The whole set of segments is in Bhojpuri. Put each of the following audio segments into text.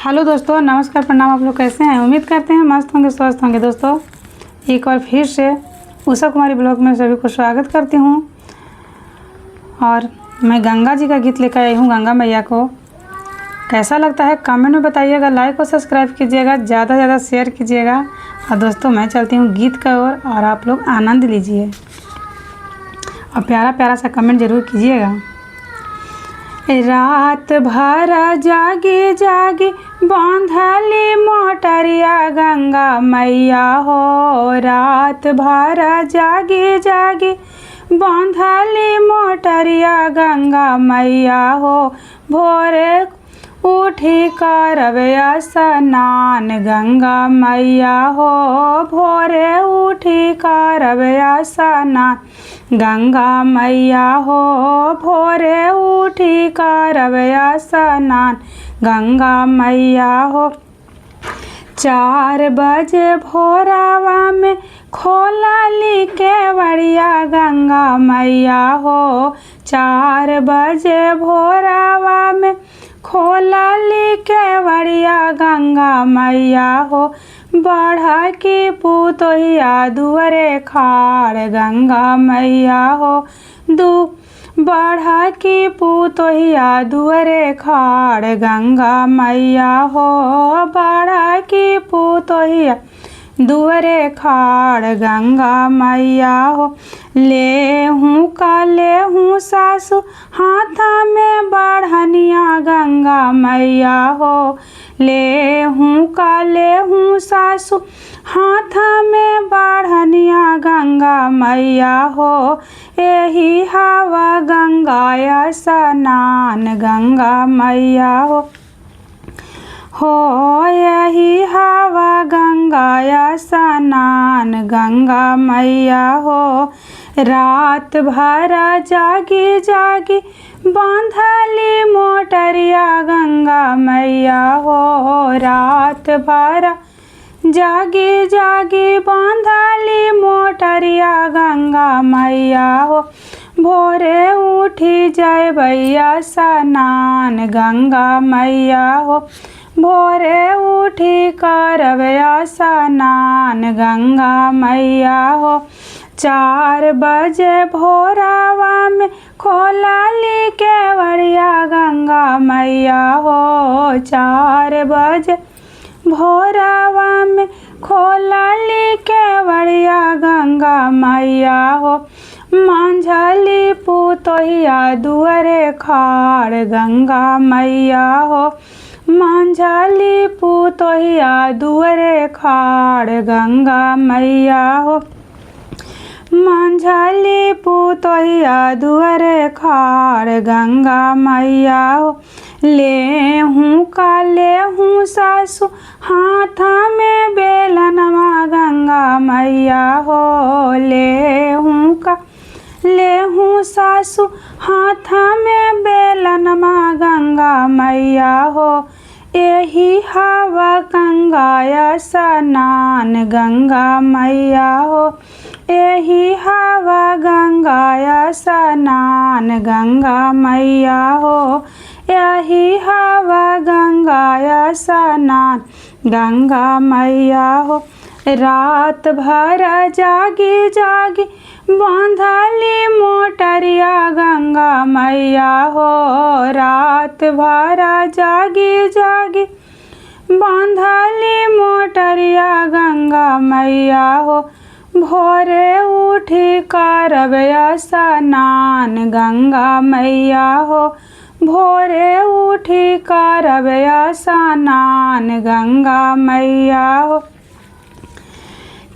हेलो दोस्तों, नमस्कार, प्रणाम। आप लोग कैसे हैं? उम्मीद करते हैं मस्त होंगे, स्वस्थ होंगे। दोस्तों, एक बार फिर से उषा कुमारी ब्लॉग में सभी को स्वागत करती हूँ। और मैं गंगा जी का गीत लेकर आई हूँ। गंगा मैया को कैसा लगता है कमेंट में बताइएगा, लाइक और सब्सक्राइब कीजिएगा, ज़्यादा से ज़्यादा शेयर कीजिएगा। और दोस्तों, मैं चलती हूँ गीत की ओर और आप लोग आनंद लीजिए और प्यारा प्यारा सा कमेंट ज़रूर कीजिएगा। रात भर जागी जागी बांधली मोटरिया गंगा मैया हो। रात भर जागी जागी बांधली मोटरिया गंगा मैया हो। भोरे उठी करबे स्नान गंगा मैया हो। भोरे उठी करबे स्नान गंगा मैया हो। भोरे उठी करबे स्नान गंगा मैया हो। 4 बजे भोरवा में खोलली केवड़िया गंगा मैया हो। 4 बजे भोरवा में खोलली केवड़िया गंगा मैया हो। बढ़ा की पुतोहिया दुअरे खाड़ गंगा मैया हो। बढ़ा की पुतोहिया दुअरे खाड़ गंगा मैया हो। बढ़ा की पुतोहिया दुअरे खाड़ गंगा मैया हो। ले हूँ सासु हाथ में बढ़निया गंगा मैया हो। ले हूँ सासु हाथ में बढ़निया गंगा मैया हो। यही हवा गंगा स्नान गंगा मैया हो। यही हवा गंगा स्नान गंगा मैया हो। रात भर जागी जागी बांधली मोटरिया गंगा मैया हो। रात भर जागी जागी बांधली मोटरिया गंगा मैया हो। भोरे उठी जाए भैया स्नान गंगा मैया हो। भोरे उठी करबे स्नान गंगा मैया हो। 4 बजे भोरवा में खोलली केवड़िया गंगा मैया हो। 4 बजे भोरवा में खोलली केवड़िया गंगा मैया हो। मंझली पुतोहिया दुअरे खाड़ गंगा मैया हो। मंझली पुतोहिया दुअरे खाड़ गंगा मैया हो। मंझली पुतोहिया दुअरे खाड़ गंगा मैया हो। ले हूँ सासु हाथ में बेलनवा गंगा मैया हो। ले हूँ सासु हाथ में बेलनवा गंगा मैया हो। यही हवा गंगा स्नान गंगा मैया हो। यही हवा गंगा स्नान गंगा मैया हो। यही हवा गंगा स्नान गंगा मैया हो। रात भर जागी जागी बांधली मोटरिया गंगा मैया हो। रात भर जागी जागी बांधली मोटरिया गंगा मैया हो। भोरे उठी करबे स्नान गंगा मैया हो। भोरे उठी करबे स्नान गंगा मैया हो।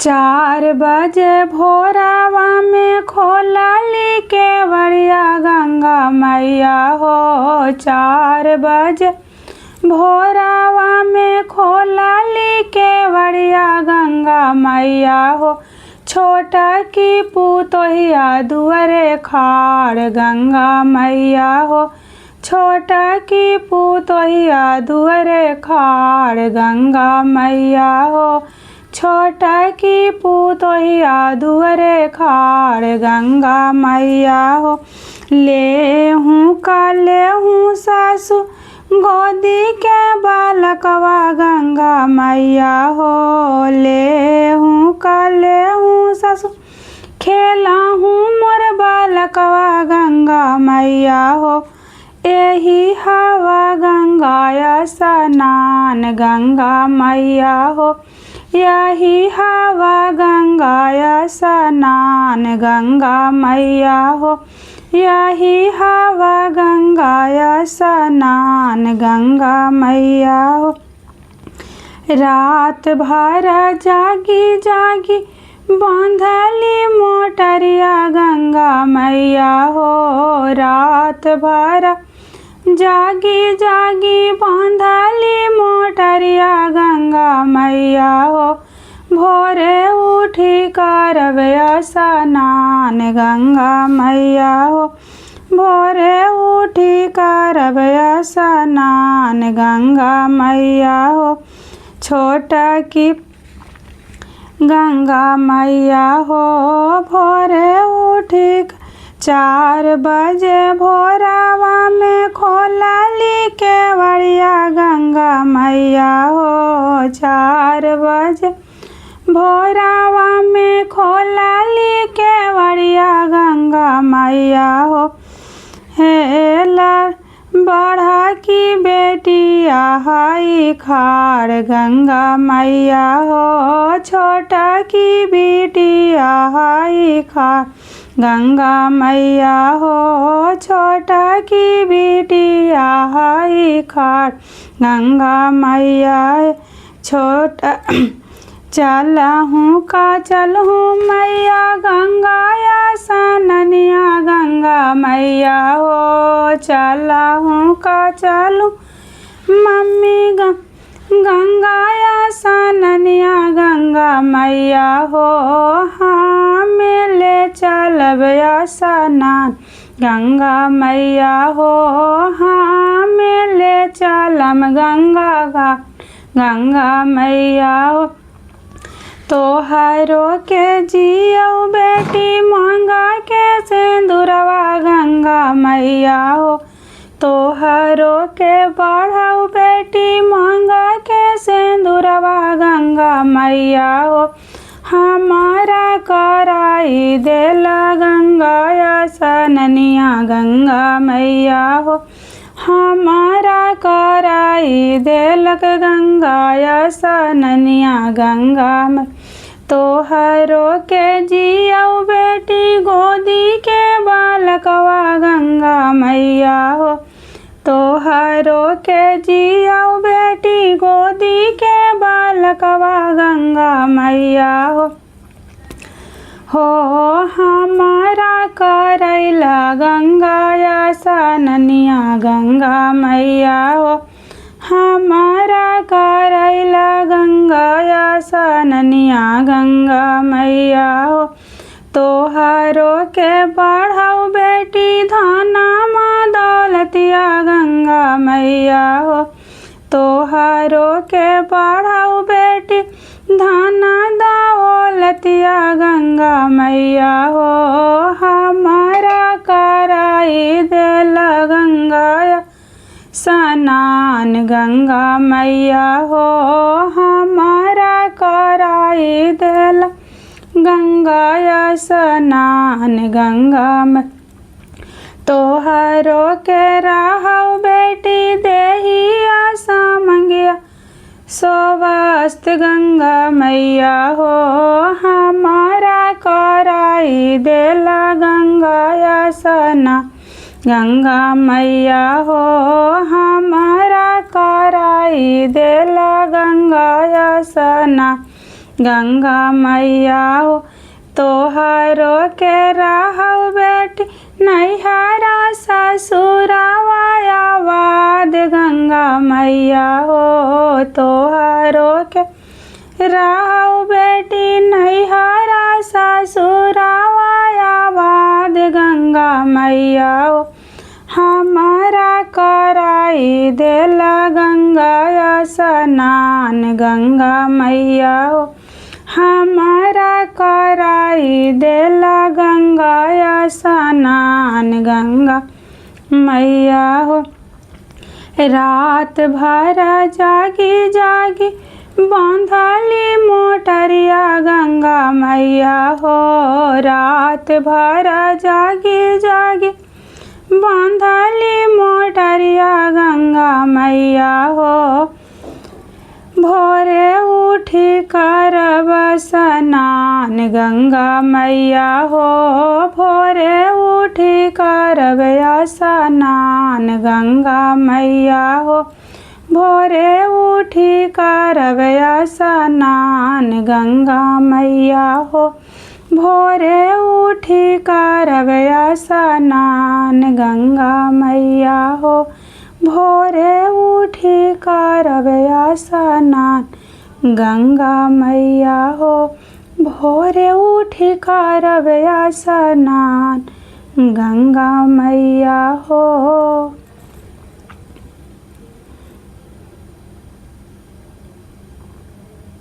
4 बजे भोरवा में खोलली केवड़िया गंगा मैया हो। 4 बजे भोरवा में खोलली केवड़िया गंगा मैया हो। छोटा की पुतोहिया दुअरे खाड़ गंगा मैया हो। छोटा की पुतोहिया दुअरे खाड़ गंगा मैया हो। छोटा की पुतोहिया दुअरे खाड़ गंगा मैया हो। ले हूँ सासु गोदी के बालकवा गंगा मैया हो। ले हूँ काले हूँ ससुर खेला हूँ मोर बालकवा गंगा मैया हो। एही हवा गंगा स्नान गंगा मैया हो। यही हवा गंगा स्नान गंगा मैया हो। यही हवा गंगा स्नान गंगा मैया हो। रात भर जागी जागी बांधली मोटरिया गंगा मैया हो। रात भर जागी जागी बांधली मोटरिया गंगा मैया हो। भोरे उठी करबे स्नान गंगा मैया हो। भोरे उठी करबे स्नान गंगा मैया हो। छोटा की गंगा मैया हो। भोरे उठी 4 बजे भोरावा में खोलली केवड़िया गंगा मैया हो। 4 बजे भोरावा में खोलली केवड़िया गंगा मैया हो। हे बढ़ा की बेटिया हाई खाड़ गंगा मैया हो। छोटा की बेटिया हाई खाड़ गंगा मैया हो। छोटा की बेटिया हाई खाड़ गंगा मैया। छोटा चला हूँ का चल हूँ मैया गंगा स्नानिया गंगा मैया हो। चला हूँ का चलूँ मम्मी गंगा स्नानिया गंगा मैया हो। हाँ मिले चलब स्नान गंगा मैया हो। हाँ मिले चलम गंगा घाट गंगा मैया हो। तोहरो के जियो बेटी मांगा के सिंदूरवा गंगा मैया हो। तोहरो के बढ़ाऊ बेटी मांगा के सिंदूरवा गंगा मैया हो। हमारा कराई देला गंगा स्नानिया गंगा मैया हो। हमारा कराई देलक गंगा स्नानिया गंगा मैया। तोहरो के जियो बेटी गोदी के बालकवा गंगा मैया हो। तोहरो के जियो बेटी गोदी के बालकवा गंगा मैया हो। हमारा करैला गंगा स्नानिया गंगा मैया हो। हमारा करैला गंगा स्नानिया गंगा मैया हो। तोहरो के बढ़ाऊ बेटी धाना माँ दौलतिया गंगा मैया हो। तोहरो के बढ़ाऊ बेटी धाना दौलतिया गंगा मैया हो। हमारा कराई देला गंगा स्नान गंगा मैया हो। हमारा कराई देला गंगा स्नान गंगा मैया। तोहरो के रहौ बेटी देहिया सामंगिया स्वस्थ गंगा मैया हो। हमारा कराई देला गंगा स्नान गंगा मैया हो। हमारा कराई देला गंगा स्नान गंगा मैया हो। तोहरो के रहौ बेटी नैहरा ससुरावा आबाद गंगा मैया हो। तोहरो के रहौ बेटी नैहरा ससुरावा आबाद गंगा मैया हो। हमारा कराई देला गंगा स्नान गंगा मैया हो। हमारा कराई देला गंगा स्नान गंगा मैया हो। रात भर जागी जागी बांधली मोटरिया गंगा मैया हो। रात भर जागी जागी बांधली मोटरिया गंगा मैया हो। भोरे उठी करब स्नान गंगा मैया हो। भोरे उठी करब स्नान गंगा मैया हो। भोरे उठी करब स्नान गंगा मैया हो। भोरे उठी करब स्नान गंगा मैया हो। भोरे उठी करब स्नान गंगा मैया हो। भोरे उठी करब स्नान गंगा मैया हो।